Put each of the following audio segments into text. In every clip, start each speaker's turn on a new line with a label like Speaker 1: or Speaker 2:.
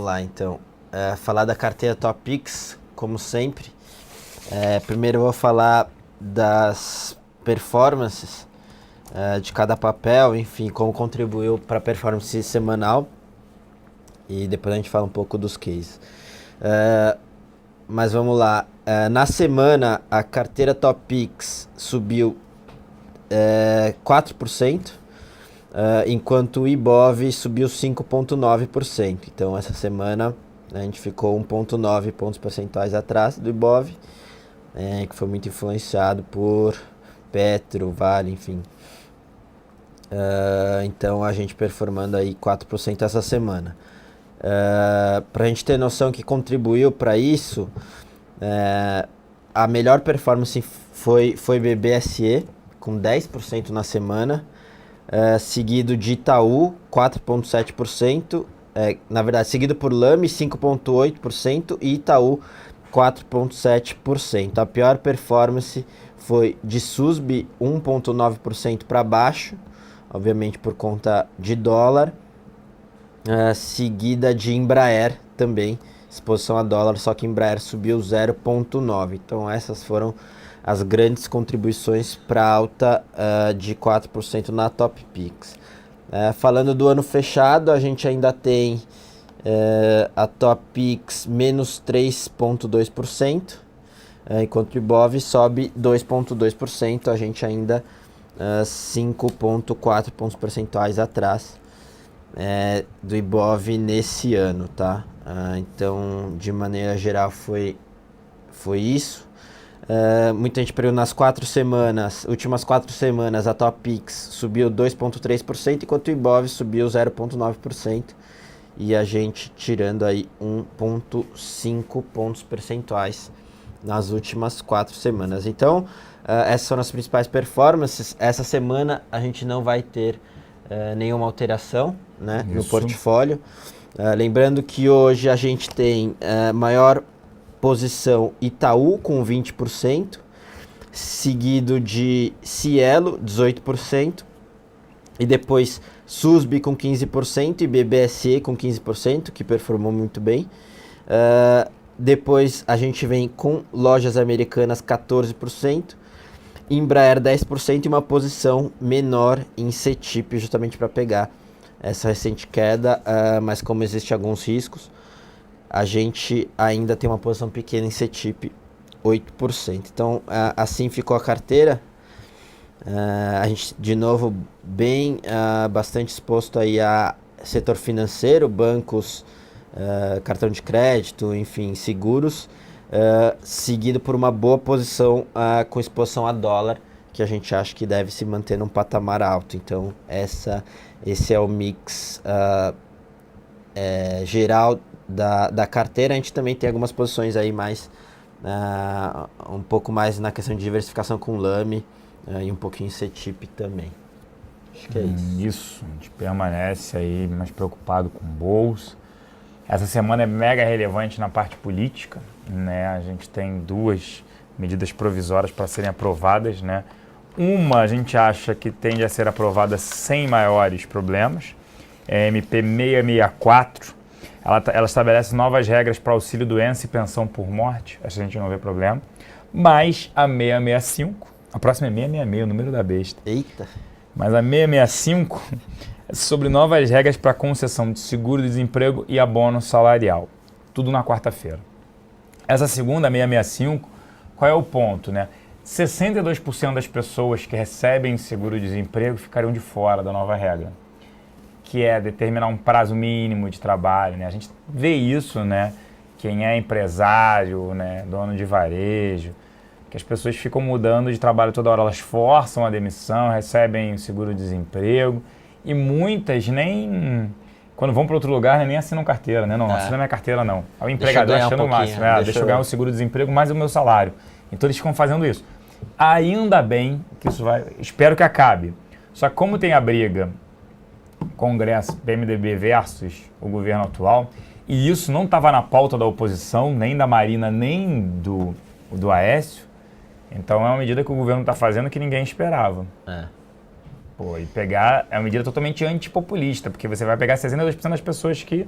Speaker 1: lá então. Falar da carteira Topix, como sempre. Primeiro eu vou falar das performances de cada papel, enfim, como contribuiu para a performance semanal. E depois a gente fala um pouco dos cases. Mas vamos lá. Na semana, a carteira Topix subiu 4%, enquanto o Ibov subiu 5,9%. Então, essa semana a gente ficou 1,9 pontos percentuais atrás do Ibov, que foi muito influenciado por Petro, Vale, enfim. Então, a gente performando aí 4% essa semana. Para a gente ter noção que contribuiu para isso, a melhor performance foi BBSE, com 10% na semana, seguido de Itaú, 4,7%, na verdade, seguido por Lame, 5,8%, e Itaú, 4,7%. A pior performance foi de SUSB, 1,9% para baixo, obviamente por conta de dólar, seguida de Embraer também, exposição a dólar, só que Embraer subiu 0,9%. Então essas foram as grandes contribuições para alta de 4% na Topix. Falando do ano fechado, a gente ainda tem a Topix menos 3,2%, enquanto o Ibov sobe 2,2%, a gente ainda 5,4 pontos percentuais atrás do Ibov nesse ano, tá? Então, de maneira geral, foi isso. Muita gente perdeu nas últimas 4 semanas, a Topix subiu 2,3%, enquanto o Ibov subiu 0,9%, e a gente tirando aí 1,5 pontos percentuais nas últimas 4 semanas. Então, essas foram as principais performances. Essa semana a gente não vai ter nenhuma alteração, né, no portfólio. Lembrando que hoje a gente tem maior posição Itaú com 20%, seguido de Cielo, 18%, e depois SUSB com 15% e BBSE com 15%, que performou muito bem. Depois a gente vem com Lojas Americanas, 14%, Embraer 10% e uma posição menor em CETIP, justamente para pegar essa recente queda, mas como existem alguns riscos, a gente ainda tem uma posição pequena em CETIP, 8%. Então, assim ficou a carteira. A gente, de novo, bastante exposto aí a setor financeiro, bancos, cartão de crédito, enfim, seguros, seguido por uma boa posição com exposição a dólar, que a gente acha que deve se manter num patamar alto. Então, esse é o mix geral da carteira. A gente também tem algumas posições aí mais, um pouco mais na questão de diversificação com Lame, e um pouquinho em CETIP também. Acho que é isso.
Speaker 2: Isso, a gente permanece aí mais preocupado com bolsa. Essa semana é mega relevante na parte política, né? A gente tem 2 medidas provisórias para serem aprovadas, né? Uma a gente acha que tende a ser aprovada sem maiores problemas, é a MP 664. Ela estabelece novas regras para auxílio doença e pensão por morte, acho que a gente não vê problema. Mas a 665, a próxima é 666, o número da besta.
Speaker 1: Eita!
Speaker 2: Mas a 665 é sobre novas regras para concessão de seguro-desemprego e abono salarial. Tudo na quarta-feira. Essa segunda, 665, qual é o ponto, né? 62% das pessoas que recebem seguro-desemprego ficariam de fora da nova regra, que é determinar um prazo mínimo de trabalho, né? A gente vê isso, né? Quem é empresário, né? Dono de varejo, que as pessoas ficam mudando de trabalho toda hora, elas forçam a demissão, recebem o seguro-desemprego e muitas nem, quando vão para outro lugar, nem assinam carteira, né? Não, assina minha carteira não. O empregador achando o máximo, deixa eu ganhar o seguro-desemprego mais o meu salário. Então eles ficam fazendo isso. Ainda bem que isso vai, espero que acabe. Só que como tem a briga Congresso, PMDB versus o governo atual, e isso não estava na pauta da oposição, nem da Marina, nem do Aécio, então é uma medida que o governo está fazendo que ninguém esperava. E pegar é uma medida totalmente antipopulista, porque você vai pegar 62% das pessoas que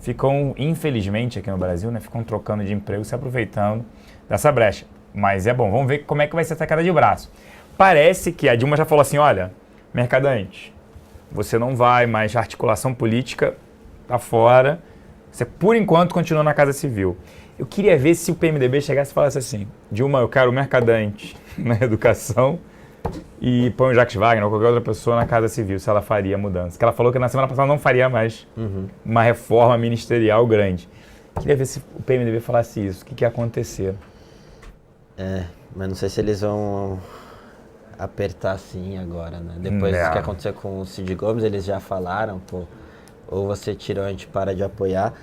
Speaker 2: ficam, infelizmente aqui no Brasil, né, ficam trocando de emprego, se aproveitando dessa brecha. Mas é bom, vamos ver como é que vai ser essa queda de braço. Parece que a Dilma já falou assim, olha, mercadante, você não vai mais, articulação política tá fora, você por enquanto continua na Casa Civil. Eu queria ver se o PMDB chegasse e falasse assim, Dilma, eu quero mercadante na educação e põe o Jacques Wagner ou qualquer outra pessoa na Casa Civil, se ela faria mudança. Que ela falou que na semana passada não faria mais uma reforma ministerial grande. Queria ver se o PMDB falasse isso, o que ia acontecer.
Speaker 1: Mas não sei se eles vão apertar assim agora, né? Depois do que aconteceu com o Cid Gomes, eles já falaram, pô, ou você tira ou a gente para de apoiar.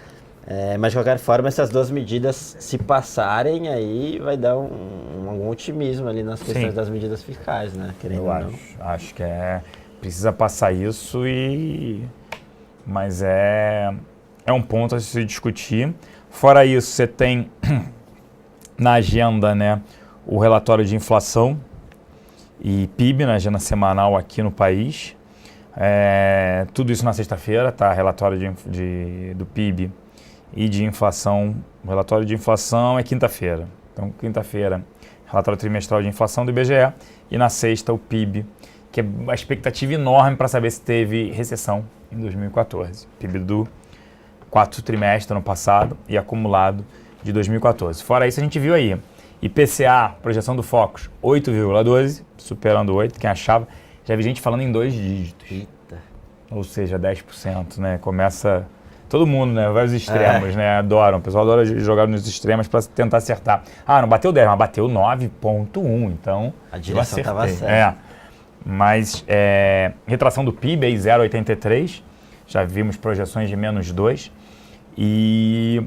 Speaker 1: Mas de qualquer forma, essas duas medidas, se passarem, aí vai dar algum otimismo ali nas questões das medidas fiscais, né? Querendo ou não.
Speaker 2: Acho que precisa passar isso mas é um ponto a se discutir. Fora isso, você tem na agenda, né, o relatório de inflação e PIB na agenda semanal aqui no país. Tudo isso na sexta-feira, tá? Relatório do PIB e de inflação. O relatório de inflação é quinta-feira. Então, quinta-feira, relatório trimestral de inflação do IBGE. E na sexta, o PIB, que é uma expectativa enorme para saber se teve recessão em 2014. PIB do quarto trimestre ano passado e acumulado de 2014. Fora isso, a gente viu aí. IPCA, projeção do Focus, 8,12, superando 8, quem achava. Já vi gente falando em 2 dígitos.
Speaker 1: Eita.
Speaker 2: Ou seja, 10%, né? Começa... Todo mundo, né? Vários extremos, né? Adoram. O pessoal adora jogar nos extremos para tentar acertar. Ah, não bateu 10, mas bateu 9,1. Então,
Speaker 1: a direção estava certa.
Speaker 2: Mas retração do PIB aí 0,83. Já vimos projeções de menos 2. E,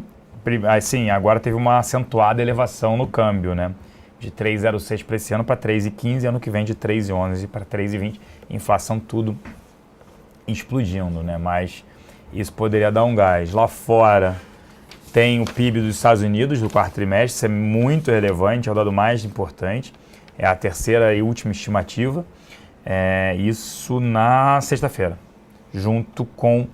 Speaker 2: assim, agora teve uma acentuada elevação no câmbio, né? De 3,06 para esse ano para 3,15. Ano que vem de 3,11 para 3,20. Inflação tudo explodindo, né? Mas... isso poderia dar um gás. Lá fora tem o PIB dos Estados Unidos do quarto trimestre, isso é muito relevante, é o dado mais importante. É a terceira e última estimativa. Isso na sexta-feira, junto com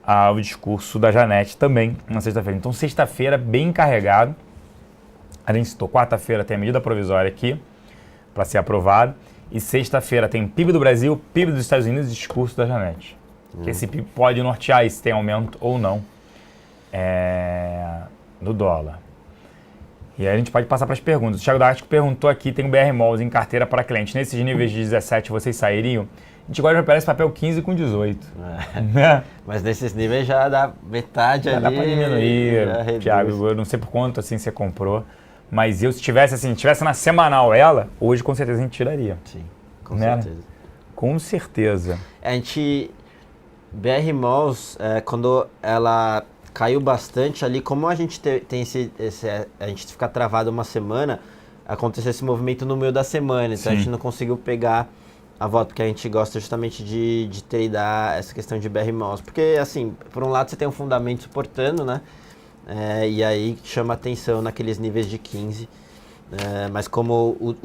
Speaker 2: o discurso da Janete também na sexta-feira. Então, sexta-feira bem carregado. A gente citou, quarta-feira tem a medida provisória aqui para ser aprovada. E sexta-feira tem PIB do Brasil, PIB dos Estados Unidos e discurso da Janete. Que esse PIB pode nortear se tem aumento ou não do dólar. E aí a gente pode passar para as perguntas. O Thiago D'Ártico perguntou aqui, tem o BR Malls em carteira para cliente. Nesses níveis de 17 vocês sairiam? A gente agora já parece papel 15 com 18.
Speaker 1: Mas nesses níveis já dá metade
Speaker 2: já
Speaker 1: ali.
Speaker 2: Dá para diminuir, Thiago. Eu não sei por quanto assim você comprou. Mas eu, se tivesse na semanal hoje com certeza a gente tiraria.
Speaker 1: Sim, com certeza.
Speaker 2: Com certeza.
Speaker 1: A gente... BR Malls, quando ela caiu bastante ali, como a gente tem a gente fica travado uma semana, aconteceu esse movimento no meio da semana, então a gente não conseguiu pegar a volta, porque a gente gosta justamente de tradear essa questão de BR Malls, porque assim, por um lado você tem um fundamento suportando, né, e aí chama atenção naqueles níveis de 15, mas como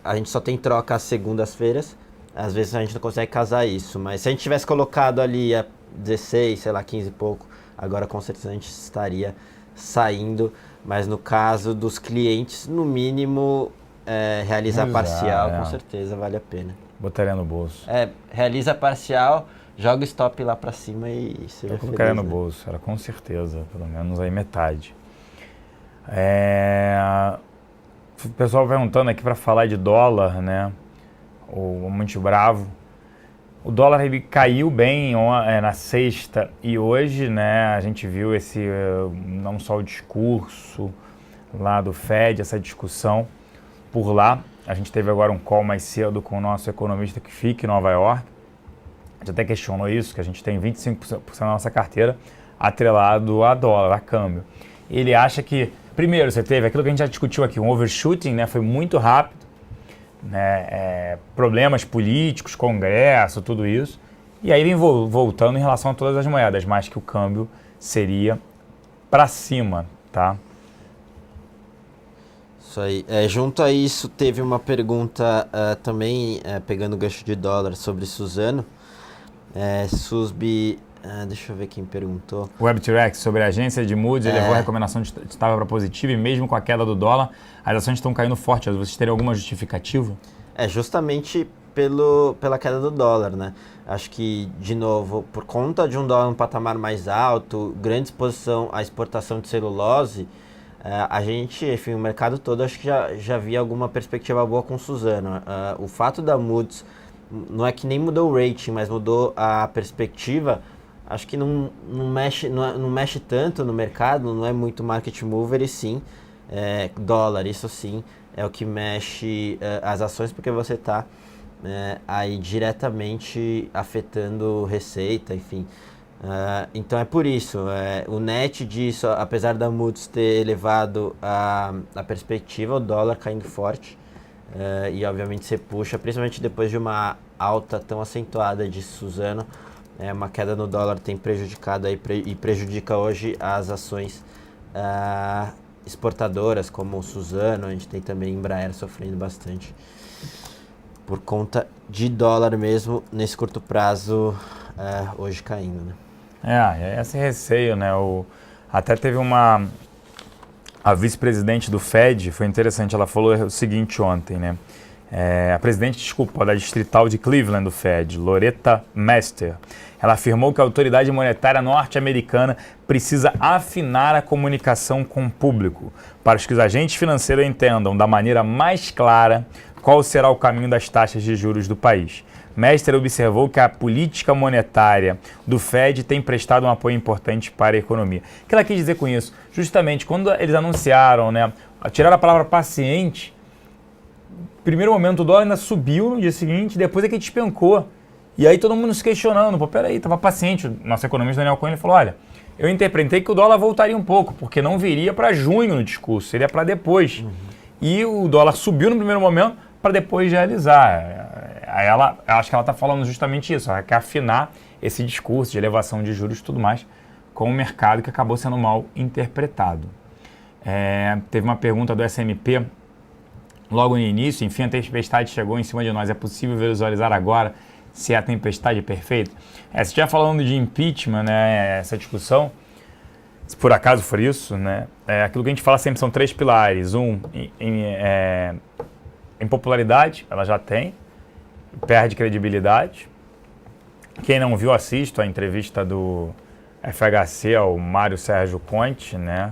Speaker 1: a gente só tem troca às segundas-feiras, às vezes a gente não consegue casar isso, mas se a gente tivesse colocado ali a 16, sei lá, 15 e pouco, agora com certeza a gente estaria saindo, mas no caso dos clientes, no mínimo, realizar parcial, com certeza vale a pena.
Speaker 2: Botaria no bolso.
Speaker 1: Realiza parcial, joga o stop lá pra cima e seja feliz. Eu
Speaker 2: colocaria no bolso, com certeza, pelo menos aí metade. O pessoal perguntando aqui para falar de dólar, né? O muito bravo. O dólar ele caiu bem na sexta e hoje, né, a gente viu não só o discurso lá do Fed, essa discussão por lá. A gente teve agora um call mais cedo com o nosso economista que fica em Nova York. A gente até questionou isso, que a gente tem 25% da nossa carteira atrelado a dólar, a câmbio. Ele acha que, primeiro, você teve aquilo que a gente já discutiu aqui, um overshooting, né, foi muito rápido. Né, problemas políticos, Congresso, tudo isso. E aí vem voltando em relação a todas as moedas, mas que o câmbio seria para cima, tá?
Speaker 1: Isso aí. Junto a isso, teve uma pergunta pegando o gancho de dólar sobre Suzano. Susbi Deixa eu ver quem perguntou.
Speaker 2: O WebTrex, sobre a agência de Moody's, elevou a recomendação de estável para positiva e mesmo com a queda do dólar, as ações estão caindo forte. Vocês teriam alguma justificativa?
Speaker 1: Justamente pela queda do dólar, né? Acho que, de novo, por conta de um dólar no patamar mais alto, grande exposição à exportação de celulose, a gente, enfim, o mercado todo acho que já via alguma perspectiva boa com Suzano. O fato da Moody's, não é que nem mudou o rating, mas mudou a perspectiva, acho que não mexe tanto no mercado, não é muito market mover, e sim, dólar, isso sim, é o que mexe as ações, porque você está aí diretamente afetando receita, enfim. Então é por isso, o net disso, apesar da Moody's ter elevado a perspectiva, o dólar caindo forte, e obviamente você puxa, principalmente depois de uma alta tão acentuada de Suzano, uma queda no dólar tem prejudicado aí, e prejudica hoje as ações exportadoras como o Suzano. A gente tem também Embraer sofrendo bastante por conta de dólar mesmo, nesse curto prazo, hoje caindo, né?
Speaker 2: Esse receio, né? Até teve a vice-presidente do Fed, foi interessante, ela falou o seguinte ontem, né? A presidente, da distrital de Cleveland do Fed, Loretta Mester, ela afirmou que a autoridade monetária norte-americana precisa afinar a comunicação com o público para que os agentes financeiros entendam da maneira mais clara qual será o caminho das taxas de juros do país. Mester observou que a política monetária do Fed tem prestado um apoio importante para a economia. O que ela quis dizer com isso? Justamente, quando eles anunciaram, né, tiraram a palavra paciente, no primeiro momento o dólar ainda subiu no dia seguinte, depois é que despencou. E aí todo mundo se questionando, peraí, estava paciente. O nosso economista Daniel Cohen falou, olha, eu interpretei que o dólar voltaria um pouco, porque não viria para junho no discurso, seria para depois. E o dólar subiu no primeiro momento para depois realizar. Aí acho que ela está falando justamente isso, ela quer afinar esse discurso de elevação de juros e tudo mais com o mercado, que acabou sendo mal interpretado. Teve uma pergunta do SMP logo no início, enfim, a tempestade chegou em cima de nós, é possível visualizar agora se é a tempestade perfeita? Você estiver falando de impeachment, né, essa discussão, se por acaso for isso, né, aquilo que a gente fala sempre são 3 pilares. Em popularidade, ela já tem, perde credibilidade. Quem não viu, assista a entrevista do FHC ao Mário Sérgio Conte, né,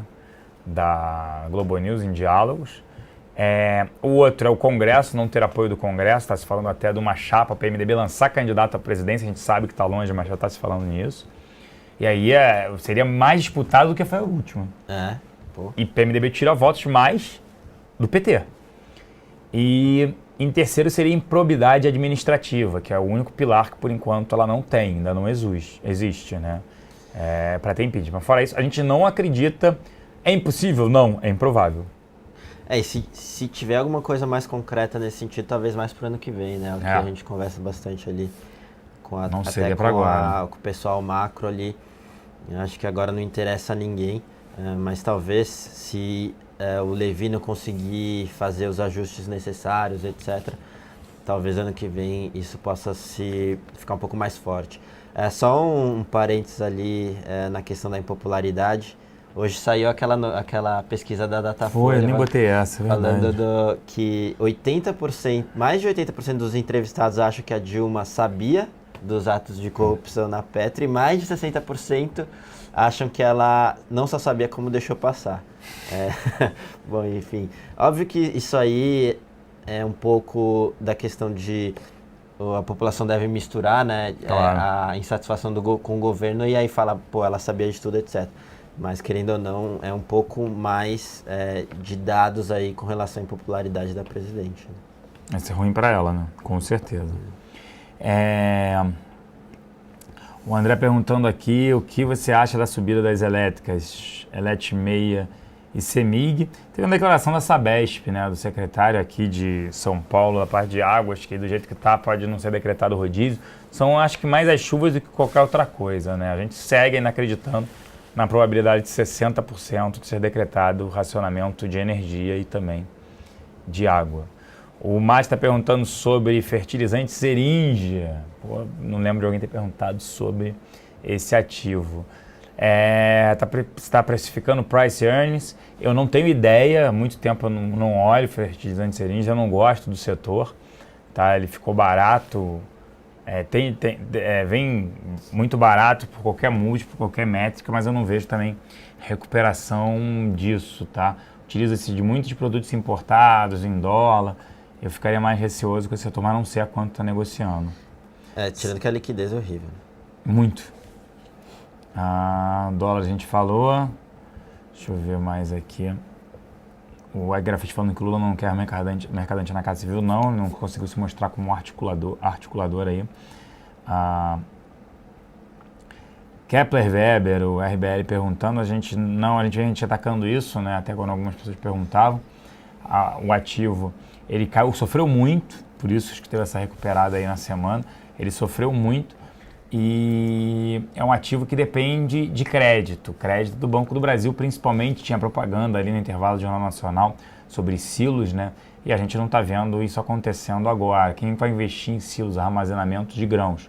Speaker 2: da Globo News em Diálogos. O outro é o Congresso, não ter apoio do Congresso, está se falando até de uma chapa, PMDB lançar candidato à presidência, a gente sabe que está longe, mas já está se falando nisso. E aí seria mais disputado do que foi o último. E PMDB tira votos mais do PT. E em terceiro seria improbidade administrativa, que é o único pilar que por enquanto ela não tem, ainda não existe, né? Para ter impeachment. Fora isso, a gente não acredita. É impossível? Não, é improvável.
Speaker 1: E se tiver alguma coisa mais concreta nesse sentido, talvez mais pro ano que vem, né? O que a gente conversa bastante ali com o pessoal macro ali. Eu acho que agora não interessa a ninguém, mas talvez se o Levi não conseguir fazer os ajustes necessários, etc., talvez ano que vem isso possa ficar um pouco mais forte. Só um parênteses ali na questão da impopularidade. Hoje saiu aquela pesquisa da Datafolha.
Speaker 2: Eu nem botei essa,
Speaker 1: falando que 80%, mais de 80% dos entrevistados acham que a Dilma sabia dos atos de corrupção na Petro, e mais de 60% acham que ela não só sabia, como deixou passar. Bom, enfim, óbvio que isso aí é um pouco da questão de a população deve misturar, né, claro, a insatisfação com o governo, e aí fala, ela sabia de tudo, etc. Mas, querendo ou não, é um pouco mais de dados aí com relação à impopularidade da presidente. Né?
Speaker 2: Vai ser ruim para ela, né? Com certeza. O André perguntando aqui o que você acha da subida das elétricas, Elet 6 e CEMIG. Teve uma declaração da Sabesp, né, do secretário aqui de São Paulo, da parte de águas, que do jeito que está pode não ser decretado rodízio. São, acho que, mais as chuvas do que qualquer outra coisa, né? A gente segue ainda acreditando na probabilidade de 60% de ser decretado o racionamento de energia e também de água. O Márcio está perguntando sobre fertilizante seringa. Não lembro de alguém ter perguntado sobre esse ativo. Está precificando price earnings, eu não tenho ideia, há muito tempo eu não olho fertilizantes seringas, eu não gosto do setor, tá? Ele ficou barato, vem muito barato por qualquer múltiplo, por qualquer métrica, mas eu não vejo também recuperação disso, tá? Utiliza-se de muitos produtos importados em dólar, eu ficaria mais receoso com esse setor, mas não sei a quanto está negociando.
Speaker 1: Tirando que a liquidez é horrível.
Speaker 2: Muito. Dólar a gente falou. Deixa eu ver mais aqui. O iGrafite falando que o Lula não quer mercadante na Casa Civil. Não conseguiu se mostrar como articulador aí. Kepler Weber, o RBL perguntando, a gente atacando isso, né? Até quando algumas pessoas perguntavam. O ativo, ele caiu, sofreu muito, por isso acho que teve essa recuperada aí na semana. Ele sofreu muito. E é um ativo que depende de crédito do Banco do Brasil, principalmente. Tinha propaganda ali no intervalo do Jornal Nacional sobre silos, né? E a gente não está vendo isso acontecendo agora. Quem vai investir em silos, armazenamento de grãos?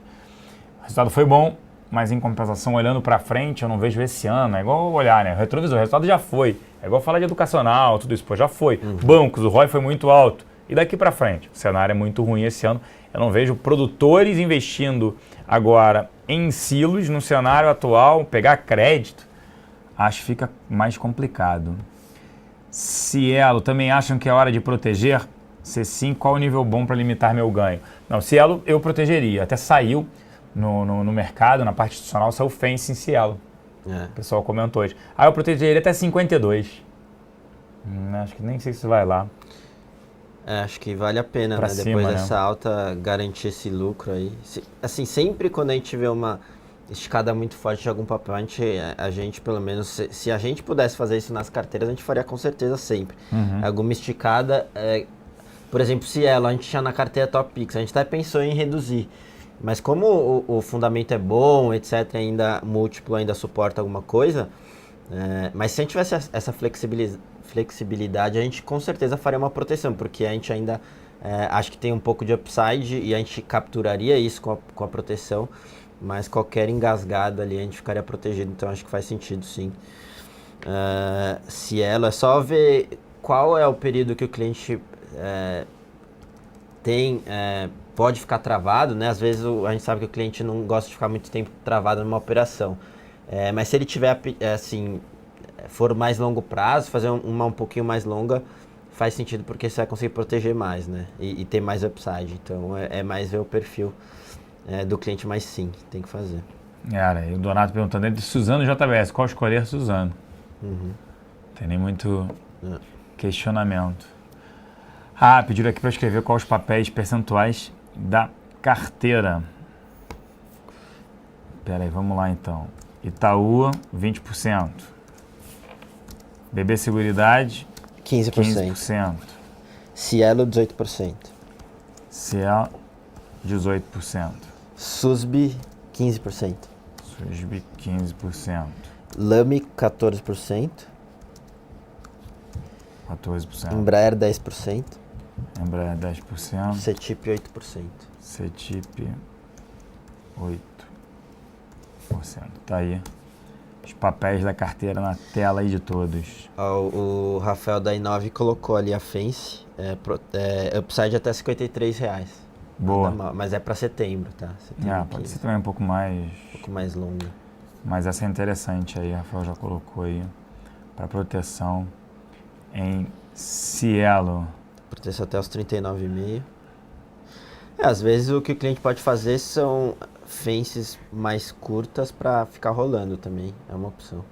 Speaker 2: O resultado foi bom, mas em compensação, olhando para frente, eu não vejo esse ano. É igual olhar, né? O retrovisor, o resultado já foi. É igual falar de educacional, tudo isso, pô, já foi. Bancos, o ROI foi muito alto. E daqui para frente? O cenário é muito ruim esse ano. Eu não vejo produtores investindo agora em silos no cenário atual, pegar crédito, acho que fica mais complicado. Cielo, também acham que é hora de proteger? Se sim, qual o nível bom para limitar meu ganho? Não, Cielo eu protegeria, até saiu no mercado, na parte institucional, saiu Fence em Cielo. O pessoal comentou hoje. Eu protegeria até 52. Acho que nem sei se vai lá.
Speaker 1: Acho que vale a pena, né?
Speaker 2: Cima,
Speaker 1: Depois
Speaker 2: né?
Speaker 1: dessa alta, garantir esse lucro aí. Assim, sempre quando a gente vê uma esticada muito forte de algum papel, a gente pelo menos, se a gente pudesse fazer isso nas carteiras, a gente faria com certeza sempre. Alguma esticada, por exemplo, Cielo, a gente tinha na carteira Top Pix, a gente até pensou em reduzir. Mas como o fundamento é bom, etc., ainda múltiplo ainda suporta alguma coisa, mas se a gente tivesse essa flexibilidade, a gente com certeza faria uma proteção, porque a gente ainda acho que tem um pouco de upside e a gente capturaria isso com a proteção, mas qualquer engasgada ali a gente ficaria protegido, então acho que faz sentido sim. Cielo, é só ver qual é o período que o cliente pode ficar travado, né? Às vezes a gente sabe que o cliente não gosta de ficar muito tempo travado numa operação, mas se ele tiver assim, for mais longo prazo, fazer uma um pouquinho mais longa, faz sentido porque você vai conseguir proteger mais, né? E ter mais upside. Então é mais ver o perfil do cliente, mas sim, tem que fazer.
Speaker 2: E o Donato perguntando entre Suzano e JBS, qual escolher Suzano? Não tem nem muito questionamento. Pediram aqui para escrever quais os papéis percentuais da carteira. Pera aí, vamos lá então. Itaú, 20%. BB Seguridade, 15%.
Speaker 1: Cielo, 18%.
Speaker 2: Cielo, 18%.
Speaker 1: SUSB, 15%.
Speaker 2: SUSB, 15%.
Speaker 1: Lame, 14%.
Speaker 2: 14%.
Speaker 1: Embraer, 10%.
Speaker 2: Embraer, 10%.
Speaker 1: CETIP, 8%.
Speaker 2: CETIP, 8%. Tá aí. Os papéis da carteira na tela aí de todos.
Speaker 1: O Rafael da Inove colocou ali a Fence, upside até R$53.
Speaker 2: Boa.
Speaker 1: Mas é para setembro, tá? Setembro,
Speaker 2: pode ser também um pouco mais
Speaker 1: longa.
Speaker 2: Mas essa é interessante aí, Rafael já colocou aí. Para proteção em Cielo.
Speaker 1: Proteção até os 39,5. Às vezes o que o cliente pode fazer são fences mais curtas para ficar rolando também, é uma opção.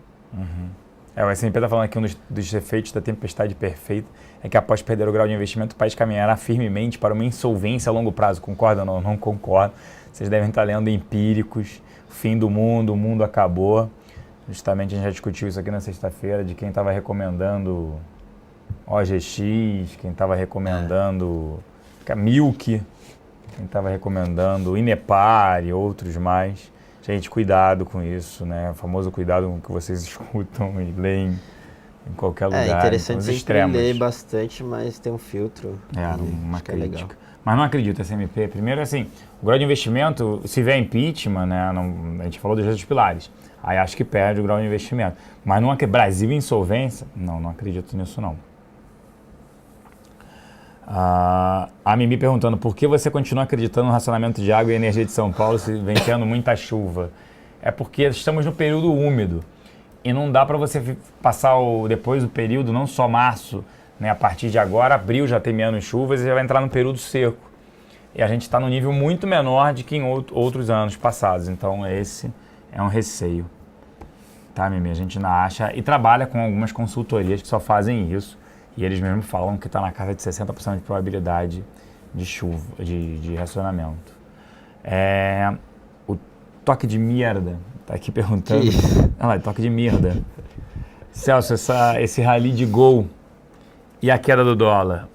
Speaker 2: O S&P está falando aqui, um dos efeitos da tempestade perfeita é que após perder o grau de investimento, o país caminhará firmemente para uma insolvência a longo prazo. Concorda ou não? Não concordo. Vocês devem estar lendo empíricos, fim do mundo, o mundo acabou. Justamente a gente já discutiu isso aqui na sexta-feira, de quem estava recomendando OGX, quem estava recomendando Milk, quem estava recomendando Inepar e outros mais. Gente, cuidado com isso, né? O famoso cuidado com o que vocês escutam e leem em qualquer lugar.
Speaker 1: É interessante
Speaker 2: então,
Speaker 1: sempre
Speaker 2: extremos.
Speaker 1: ler bastante, mas tem um filtro.
Speaker 2: Uma
Speaker 1: acho que é legal.
Speaker 2: crítica. Mas não acredito, SMP. Primeiro, assim, o grau de investimento, se vier impeachment, né, a gente falou dos outros pilares, aí acho que perde o grau de investimento. Mas não Brasil em insolvência, não acredito nisso, não. A Mimi perguntando, por que você continua acreditando no racionamento de água e energia de São Paulo se vem tendo muita chuva? É porque estamos no período úmido e não dá para você passar depois do período, não só março, né, a partir de agora, abril já tem menos chuvas e já vai entrar no período seco. E a gente está num nível muito menor do que em outros anos passados. Então esse é um receio. Tá, Mimi? A gente não acha e trabalha com algumas consultorias que só fazem isso. E eles mesmos falam que está na casa de 60% de probabilidade de chuva, de racionamento. O toque de merda, tá aqui perguntando. Olha lá, toque de merda. Celso, esse rally de Gol e a queda do dólar.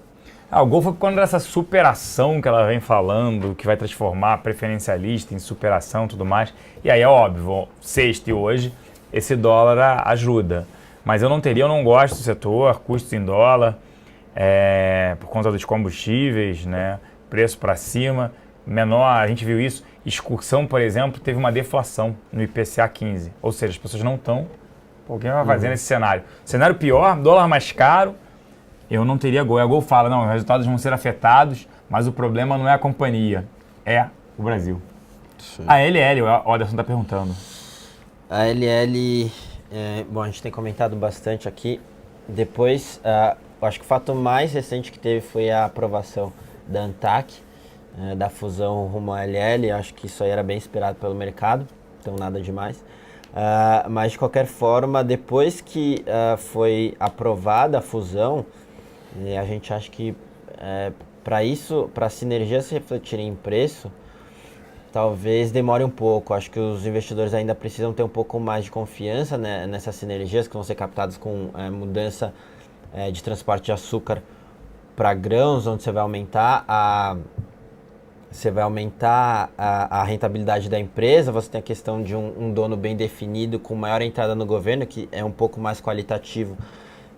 Speaker 2: O Gol foi quando essa superação que ela vem falando, que vai transformar preferencialista em superação e tudo mais. E aí é óbvio, sexta e hoje, esse dólar ajuda. Mas eu não gosto do setor, custos em dólar, por conta dos combustíveis, né? Preço para cima, menor, a gente viu isso. Excursão, por exemplo, teve uma deflação no IPCA 15. Ou seja, as pessoas não estão... O que vai fazer nesse cenário? Cenário pior, dólar mais caro, eu não teria Gol. A Gol fala, não, os resultados vão ser afetados, mas o problema não é a companhia, é o Brasil. Sim. A LL, o Anderson está perguntando.
Speaker 1: A LL, bom, a gente tem comentado bastante aqui. Depois, acho que o fato mais recente que teve foi a aprovação da ANTAQ, da fusão rumo à LL. Acho que isso aí era bem esperado pelo mercado, então nada demais. Mas de qualquer forma, depois que foi aprovada a fusão, a gente acha que para a sinergia se refletir em preço, talvez demore um pouco. Acho que os investidores ainda precisam ter um pouco mais de confiança, né, nessas sinergias que vão ser captadas com mudança de transporte de açúcar para grãos, onde você vai aumentar a rentabilidade da empresa. Você tem a questão de um dono bem definido, com maior entrada no governo, que é um pouco mais qualitativo,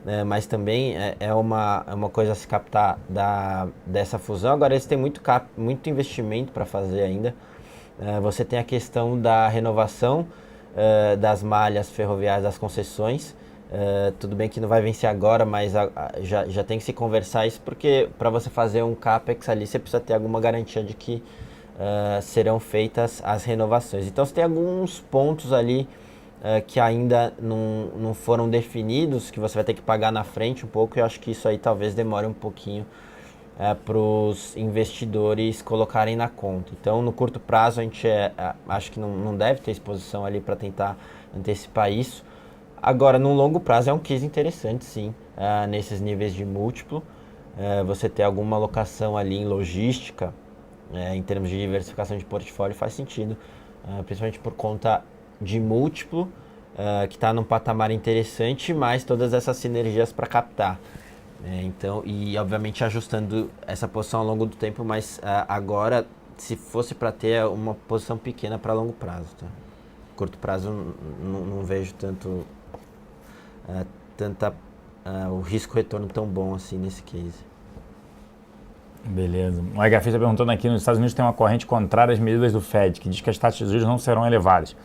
Speaker 1: né, mas também é uma coisa a se captar dessa fusão. Agora eles têm muito investimento para fazer ainda. Você tem a questão da renovação das malhas ferroviárias, das concessões. Tudo bem que não vai vencer agora, mas já tem que se conversar isso, porque para você fazer um CAPEX ali, você precisa ter alguma garantia de que serão feitas as renovações. Então você tem alguns pontos ali que ainda não foram definidos, que você vai ter que pagar na frente um pouco, e eu acho que isso aí talvez demore um pouquinho para os investidores colocarem na conta. Então, no curto prazo, a gente acho que não deve ter exposição ali para tentar antecipar isso. Agora, no longo prazo, é um case interessante, sim, nesses níveis de múltiplo. Você ter alguma alocação ali em logística, em termos de diversificação de portfólio, faz sentido, principalmente por conta de múltiplo, que está num patamar interessante, mas todas essas sinergias para captar. Então, e obviamente ajustando essa posição ao longo do tempo, mas agora, se fosse para ter uma posição pequena para longo prazo, tá? Curto prazo não vejo o risco-retorno tão bom assim nesse case.
Speaker 2: Beleza. O HF está perguntando aqui, nos Estados Unidos tem uma corrente contrária às medidas do Fed, que diz que as taxas de juros não serão elevadas,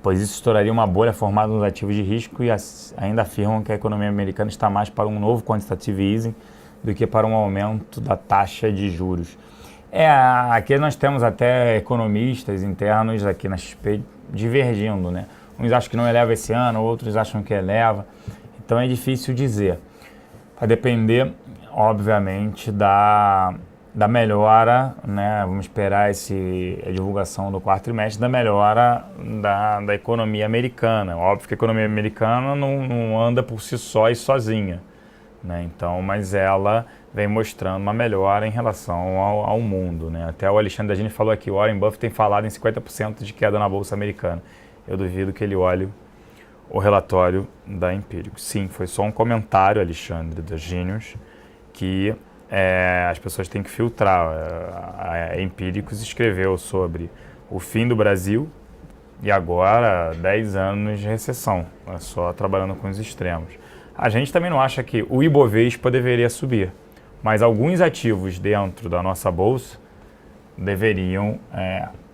Speaker 2: pois isso estouraria uma bolha formada nos ativos de risco, e ainda afirmam que a economia americana está mais para um novo quantitative easing do que para um aumento da taxa de juros. Aqui nós temos até economistas internos aqui na XP divergindo, né? Uns acham que não eleva esse ano, outros acham que eleva. Então é difícil dizer. Vai depender, obviamente, da melhora, né? Vamos esperar a divulgação do quarto trimestre, da melhora da economia americana. Óbvio que a economia americana não anda por si só e sozinha, né? Então, mas ela vem mostrando uma melhora em relação ao mundo, né? Até o Alexandre Dagini falou aqui, o Warren Buffett tem falado em 50% de queda na Bolsa Americana. Eu duvido que ele olhe o relatório da Empíricos. Sim, foi só um comentário, Alexandre Dagini, que as pessoas têm que filtrar. A Empíricos escreveu sobre o fim do Brasil e agora 10 anos de recessão, só trabalhando com os extremos. A gente também não acha que o Ibovespa deveria subir, mas alguns ativos dentro da nossa bolsa deveriam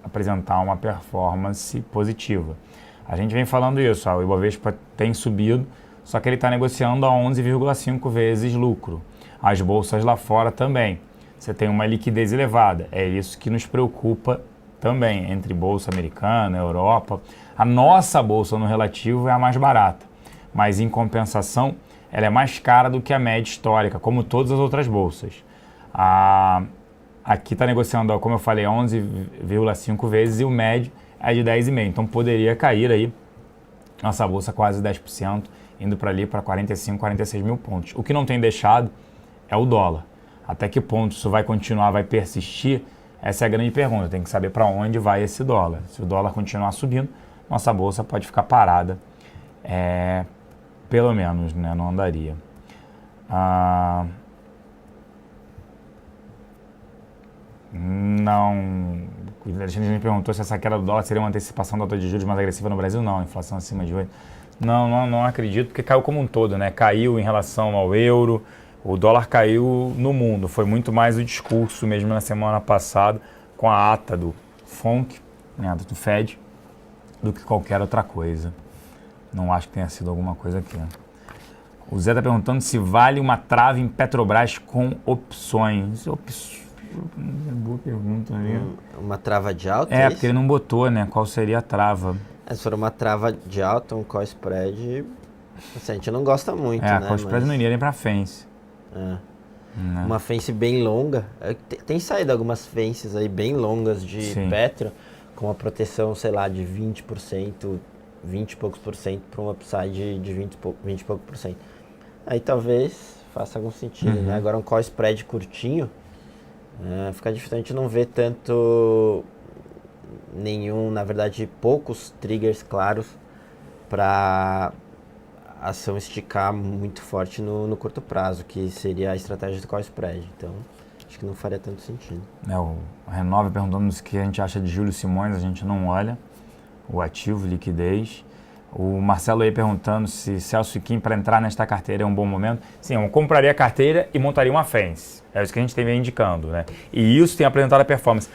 Speaker 2: apresentar uma performance positiva. A gente vem falando isso, o Ibovespa tem subido, só que ele está negociando a 11,5 vezes lucro. As bolsas lá fora também. Você tem uma liquidez elevada, é isso que nos preocupa também, entre bolsa americana, Europa. A nossa bolsa no relativo é a mais barata, mas em compensação ela é mais cara do que a média histórica, como todas as outras bolsas. Aqui está negociando, como eu falei, 11,5 vezes e o médio é de 10,5. Então poderia cair aí nossa bolsa quase 10%, indo para ali para 45, 46 mil pontos. O que não tem deixado é o dólar. Até que ponto isso vai continuar, vai persistir? Essa é a grande pergunta. Tem que saber para onde vai esse dólar. Se o dólar continuar subindo, nossa bolsa pode ficar parada. Pelo menos, né? Não andaria. Não. O Alexandre me perguntou se essa queda do dólar seria uma antecipação da alta de juros mais agressiva no Brasil. Não, inflação acima de 8. Não acredito, porque caiu como um todo, né? Caiu em relação ao euro, o dólar caiu no mundo. Foi muito mais o discurso mesmo na semana passada, com a ata do FONC, né, do Fed, do que qualquer outra coisa. Não acho que tenha sido alguma coisa aqui. O Zé está perguntando se vale uma trava em Petrobras com opções. Boa pergunta, né?
Speaker 1: Uma trava de alta?
Speaker 2: Porque ele não botou, né? Qual seria a trava?
Speaker 1: Se for uma trava de alta, um call spread, assim, a gente não gosta muito, né?
Speaker 2: Call spread não iria nem pra fence.
Speaker 1: Uma fence bem longa. Tem saído algumas fences aí bem longas de Petro, com uma proteção, sei lá, de 20%, 20 e poucos por cento para um upside de 20 e pouco por cento. Aí talvez faça algum sentido, né? Agora um call spread curtinho, fica difícil, a gente não vê tanto na verdade poucos triggers claros para a ação esticar muito forte no curto prazo, que seria a estratégia do call spread. Então, acho que não faria tanto sentido.
Speaker 2: O Renove perguntando o que a gente acha de Júlio Simões, a gente não olha o ativo, liquidez. O Marcelo aí perguntando se Celso e Kim para entrar nesta carteira é um bom momento. Sim, eu compraria a carteira e montaria uma fence. É isso que a gente vem indicando, né? E isso tem apresentado a performance.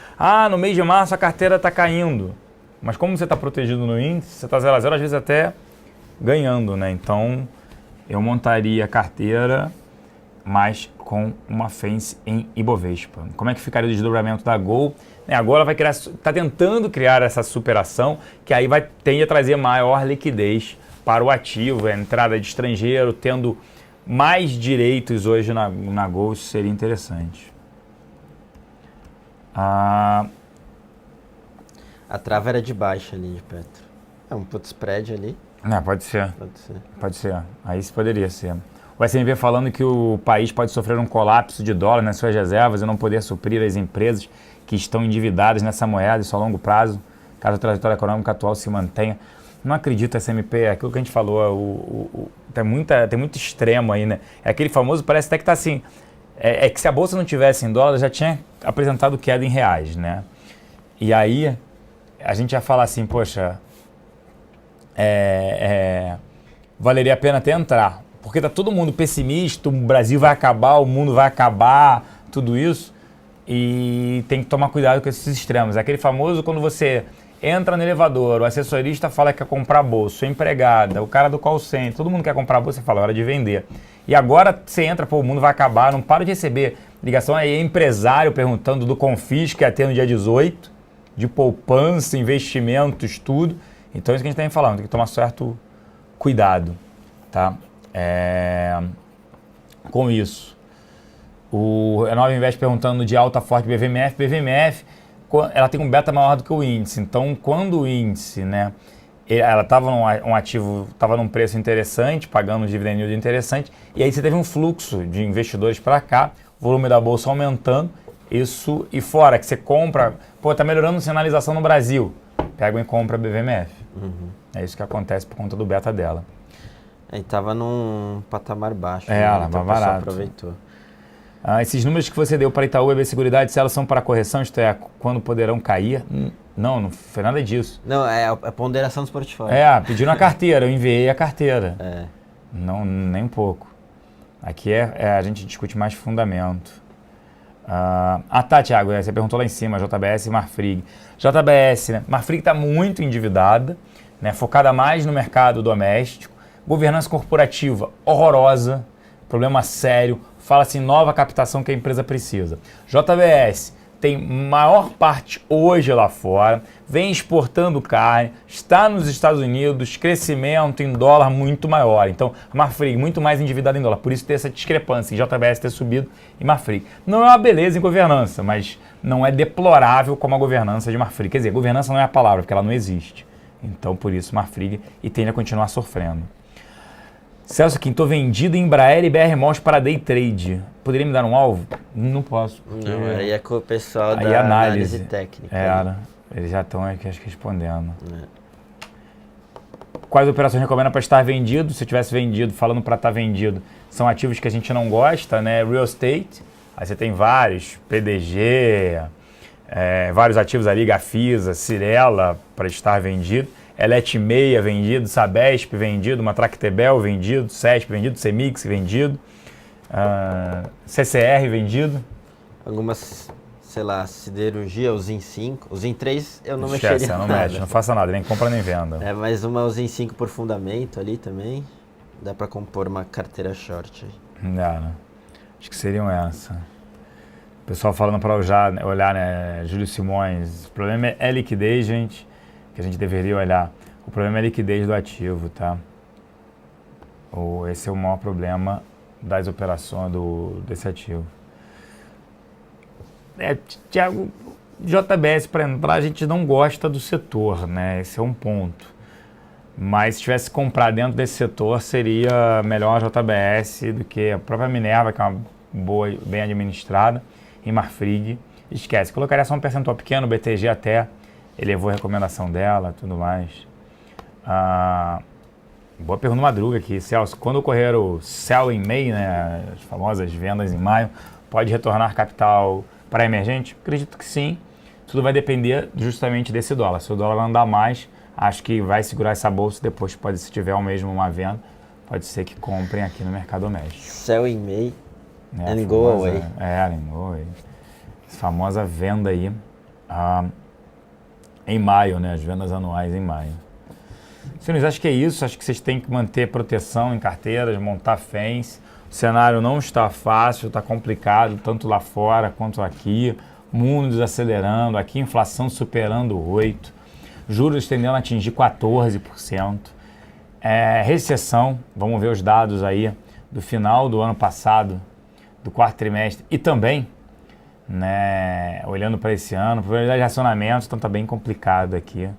Speaker 2: No mês de março a carteira está caindo. Mas como você está protegido no índice, você está 0 a 0, às vezes até ganhando, né? Então, eu montaria a carteira, mas com uma fence em Ibovespa. Como é que ficaria o desdobramento da Gol? Agora vai criar, está tentando criar essa superação, que aí tende a trazer maior liquidez para o ativo, a entrada de estrangeiro, tendo mais direitos hoje na Gol, isso seria interessante.
Speaker 1: A trava era de baixa ali de Petro. Um put spread ali.
Speaker 2: Pode ser. Aí isso poderia ser. O SMB falando que o país pode sofrer um colapso de dólar nas suas reservas e não poder suprir as empresas que estão endividadas nessa moeda, isso a longo prazo, caso a trajetória econômica atual se mantenha. Não acredito, SMP, é aquilo que a gente falou, tem muito extremo aí, né? É aquele famoso, parece até que está assim, que se a bolsa não tivesse em dólar, já tinha apresentado queda em reais, né? E aí, a gente ia falar assim, poxa, valeria a pena até entrar, porque tá todo mundo pessimista, o Brasil vai acabar, o mundo vai acabar, tudo isso, e tem que tomar cuidado com esses extremos. É aquele famoso quando você entra no elevador, o assessorista fala que quer comprar bolsa, a empregada, o cara do call center, todo mundo quer comprar bolsa, você fala, é hora de vender. E agora você entra, o mundo vai acabar, não para de receber ligação, aí empresário perguntando do Confis, que ia ter no dia 18, de poupança, investimentos, tudo. Então é isso que a gente está falando, tem que tomar certo cuidado, tá? Com isso. O Renove Invest perguntando de alta forte BVMF. BVMF, ela tem um beta maior do que o índice. Então, quando o índice, né, ela estava um ativo, estava num preço interessante, pagando um dividend yield interessante, e aí você teve um fluxo de investidores para cá, volume da bolsa aumentando, isso, e fora que você compra, está melhorando a sinalização no Brasil, pega e compra a BVMF. É isso que acontece por conta do beta dela.
Speaker 1: Estava num patamar baixo.
Speaker 2: Ela
Speaker 1: então
Speaker 2: estava barato.
Speaker 1: Aproveitou.
Speaker 2: Esses números que você deu para Itaú e BB Seguridade, se elas são para correção, isto é, quando poderão cair? Não foi nada disso.
Speaker 1: Não, é a ponderação dos portfólios.
Speaker 2: Pediram a carteira, eu enviei a carteira. Não, nem um pouco. Aqui a gente discute mais fundamento. Tá, Thiago, você perguntou lá em cima, JBS e Marfrig. JBS, né? Marfrig está muito endividada, né? Focada mais no mercado doméstico. Governança corporativa horrorosa, problema sério. Fala-se em nova captação que a empresa precisa. JBS tem maior parte hoje lá fora, vem exportando carne, está nos Estados Unidos, crescimento em dólar muito maior. Então, a Marfrig muito mais endividada em dólar, por isso tem essa discrepância em JBS ter subido e Marfrig. Não é uma beleza em governança, mas não é deplorável como a governança de Marfrig. Quer dizer, governança não é a palavra, porque ela não existe. Então, por isso, Marfrig e tende a continuar sofrendo. Celso Kim, estou vendido em Embraer e BR Malls para day trade. Poderia me dar um alvo? Não posso.
Speaker 1: Não, aí é com o pessoal
Speaker 2: aí
Speaker 1: da
Speaker 2: análise
Speaker 1: técnica.
Speaker 2: Eles já estão aqui acho que respondendo. Quais operações recomenda para estar vendido? Se eu tivesse vendido, falando para estar vendido, são ativos que a gente não gosta, né? Real estate, aí você tem vários, PDG, vários ativos ali, Gafisa, Cirela, para estar vendido. Elet Meia vendido, Sabesp vendido, Matractebel vendido, Cesp vendido, Semix vendido, CCR vendido.
Speaker 1: Algumas, sei lá, siderurgia, o Zin 5. O Zin 3 eu não
Speaker 2: Esquece,
Speaker 1: mexeria
Speaker 2: não
Speaker 1: nada.
Speaker 2: mexe, não faça nada, nem compra nem venda.
Speaker 1: Mas uma o Zin 5 por fundamento ali também. Dá para compor uma carteira short aí.
Speaker 2: Né? Acho que seriam essa. O pessoal falando para olhar, né, Júlio Simões, o problema é liquidez, gente. Que a gente deveria olhar. O problema é a liquidez do ativo, tá? Esse é o maior problema das operações desse ativo. Thiago, JBS, para entrar, a gente não gosta do setor, né? Esse é um ponto. Mas se tivesse que comprar dentro desse setor, seria melhor a JBS do que a própria Minerva, que é uma boa, bem administrada, e Marfrig. Esquece, colocaria só um percentual pequeno, BTG até elevou a recomendação dela, tudo mais. Boa pergunta Madruga aqui, Celso. Quando ocorrer o sell em May, né, as famosas vendas em maio, pode retornar capital para emergente? Acredito que sim. Tudo vai depender justamente desse dólar. Se o dólar andar mais, acho que vai segurar essa bolsa. Depois, se tiver ao mesmo uma venda, pode ser que comprem aqui no mercado doméstico.
Speaker 1: Sell in May and go away.
Speaker 2: And go away. Essa famosa venda aí. Em maio, né? As vendas anuais em maio. Senhores, acho que é isso. Acho que vocês têm que manter proteção em carteiras, montar FENS. O cenário não está fácil, está complicado, tanto lá fora quanto aqui. Mundo desacelerando, aqui inflação superando 8%. Juros tendendo a atingir 14%. Recessão, vamos ver os dados aí do final do ano passado, do quarto trimestre e também, né, olhando para esse ano, probabilidade de racionamento, então está bem complicado aqui.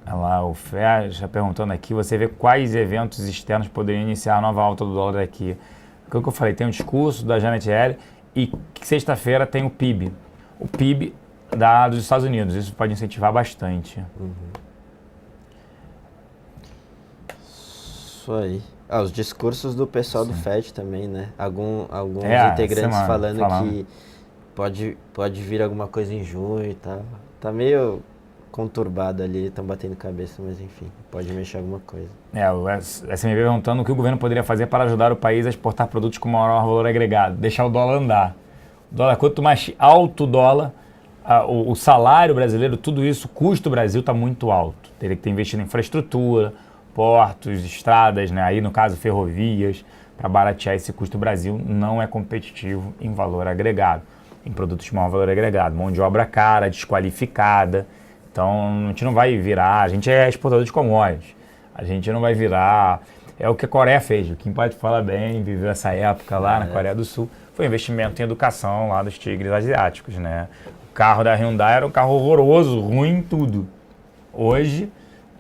Speaker 2: Olha lá, o Fer já perguntando aqui, você vê quais eventos externos poderiam iniciar a nova alta do dólar daqui. Aquilo que eu falei, tem um discurso da Janet Yellen e sexta-feira tem o PIB. O PIB dos Estados Unidos, isso pode incentivar bastante.
Speaker 1: Isso aí. Os discursos do pessoal do FED também, né? Alguns integrantes falando que pode vir alguma coisa em junho e tal. Tá meio conturbado ali, estão batendo cabeça, mas enfim, pode mexer alguma coisa.
Speaker 2: O SMB perguntando o que o governo poderia fazer para ajudar o país a exportar produtos com maior valor agregado. Deixar o dólar andar. Quanto mais alto o dólar, o salário brasileiro, tudo isso, o custo do Brasil está muito alto. Teria que ter investido em infraestrutura, portos, estradas, né? Aí no caso ferrovias, para baratear esse custo. O Brasil não é competitivo em valor agregado, em produtos de maior valor agregado. Mão de obra cara, desqualificada. Então a gente não vai virar, a gente é exportador de commodities, a gente não vai virar, é o que a Coreia fez, o Kim pode falar bem, viveu essa época lá na Coreia do Sul, foi investimento em educação lá dos tigres asiáticos, né? O carro da Hyundai era um carro horroroso, ruim em tudo. Hoje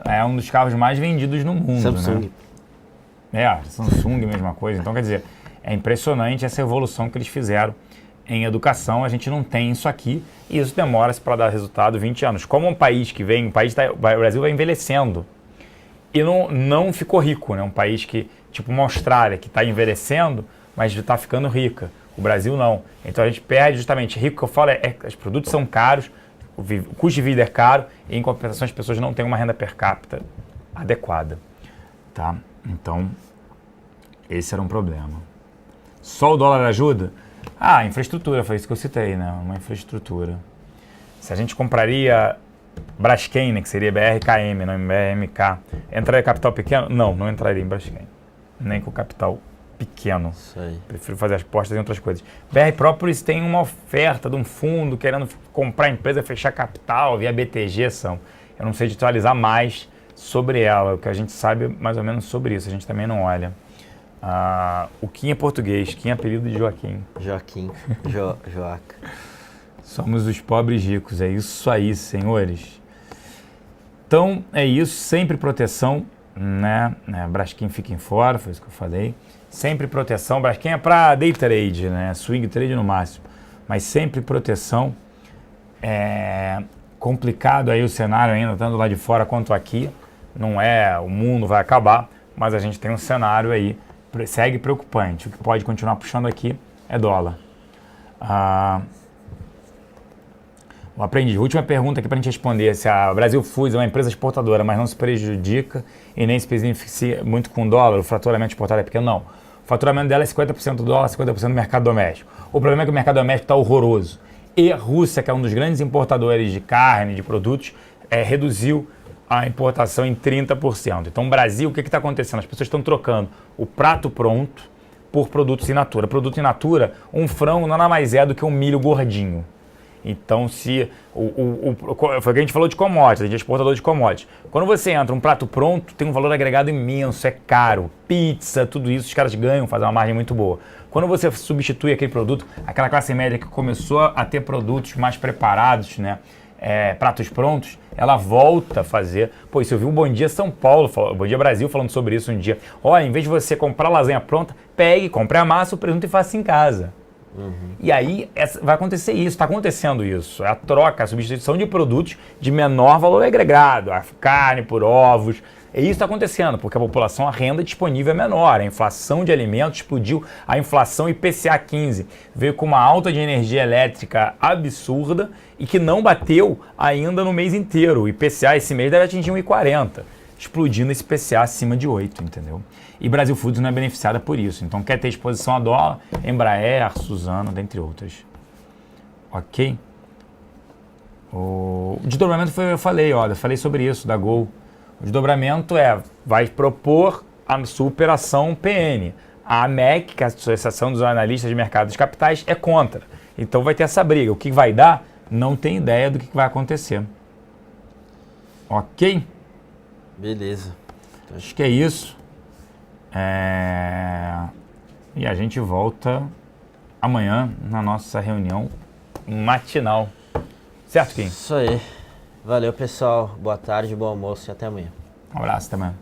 Speaker 2: é um dos carros mais vendidos no mundo,
Speaker 1: Samsung.
Speaker 2: Né? Samsung, mesma coisa. Então, quer dizer, é impressionante essa evolução que eles fizeram em educação. A gente não tem isso aqui e isso demora-se para dar resultado 20 anos. Como um país que vem, o Brasil vai envelhecendo e não ficou rico, né? Um país que, tipo uma Austrália, que está envelhecendo, mas está ficando rica. O Brasil não. Então a gente perde justamente rico, que eu falo, os produtos são caros, o custo de vida é caro e, em compensação, as pessoas não têm uma renda per capita adequada. Tá? Então, esse era um problema. Só o dólar ajuda? Infraestrutura, foi isso que eu citei, né? Uma infraestrutura. Se a gente compraria Braskem, né, que seria BRKM, não BRMK, entraria capital pequeno? Não entraria em Braskem. Nem com capital pequeno.
Speaker 1: Isso aí.
Speaker 2: Prefiro fazer as apostas em outras coisas. BR Própolis tem uma oferta de um fundo querendo comprar a empresa, fechar capital via BTG, são. Eu não sei digitalizar mais sobre ela, o que a gente sabe mais ou menos sobre isso, a gente também não olha. O Kim é português, Kim é apelido de Joaquim.
Speaker 1: Joaquim, Joaca.
Speaker 2: Somos os pobres ricos, é isso aí, senhores. Então, é isso, sempre proteção, né? Braskem fiquem fora, foi isso que eu falei. Sempre proteção, Braskem é para day trade, né? Swing trade no máximo. Mas sempre proteção. É complicado aí o cenário ainda, tanto lá de fora quanto aqui. Não é, o mundo vai acabar, mas a gente tem um cenário aí, segue preocupante. O que pode continuar puxando aqui é dólar. Eu aprendi. Última pergunta aqui para a gente responder. Se a Brasil Foods é uma empresa exportadora, mas não se prejudica e nem se beneficia muito com dólar, o faturamento exportado é pequeno? Não. O faturamento dela é 50% dólar, 50% do mercado doméstico. O problema é que o mercado doméstico está horroroso. E a Rússia, que é um dos grandes importadores de carne, de produtos, reduziu a importação em 30%. Então, o Brasil, o que está acontecendo? As pessoas estão trocando o prato pronto por produtos in natura. Produto in natura, um frango nada mais é do que um milho gordinho. Então, se foi o que a gente falou de commodities, a gente é exportador de commodities. Quando você entra um prato pronto, tem um valor agregado imenso, é caro. Pizza, tudo isso, os caras ganham, fazem uma margem muito boa. Quando você substitui aquele produto, aquela classe média que começou a ter produtos mais preparados, né, pratos prontos, ela volta a fazer. Pô, isso eu vi um Bom Dia São Paulo, Bom Dia Brasil falando sobre isso um dia. Olha, em vez de você comprar lasanha pronta, pegue, compre a massa, o presunto e faça em casa. E aí vai acontecer isso, está acontecendo isso. É a troca, a substituição de produtos de menor valor agregado, a carne por ovos. E isso está acontecendo, porque a população, a renda disponível é menor. A inflação de alimentos explodiu, a inflação IPCA 15 veio com uma alta de energia elétrica absurda e que não bateu ainda no mês inteiro. O IPCA esse mês deve atingir 1,40, explodindo esse IPCA acima de 8, entendeu? E Brasil Foods não é beneficiada por isso. Então, quer ter exposição a dólar, Embraer, Suzano, dentre outras. Ok? O desdobramento eu falei sobre isso, da Gol. O desdobramento vai propor a sua operação PN. A AMEC, que é a Associação dos Analistas de Mercados de Capitais, é contra. Então, vai ter essa briga. O que vai dar? Não tem ideia do que vai acontecer. Ok?
Speaker 1: Beleza.
Speaker 2: Acho que é isso. E a gente volta amanhã na nossa reunião matinal. Certo, Kim?
Speaker 1: Isso aí. Valeu, pessoal. Boa tarde, bom almoço e até amanhã.
Speaker 2: Um abraço, até amanhã.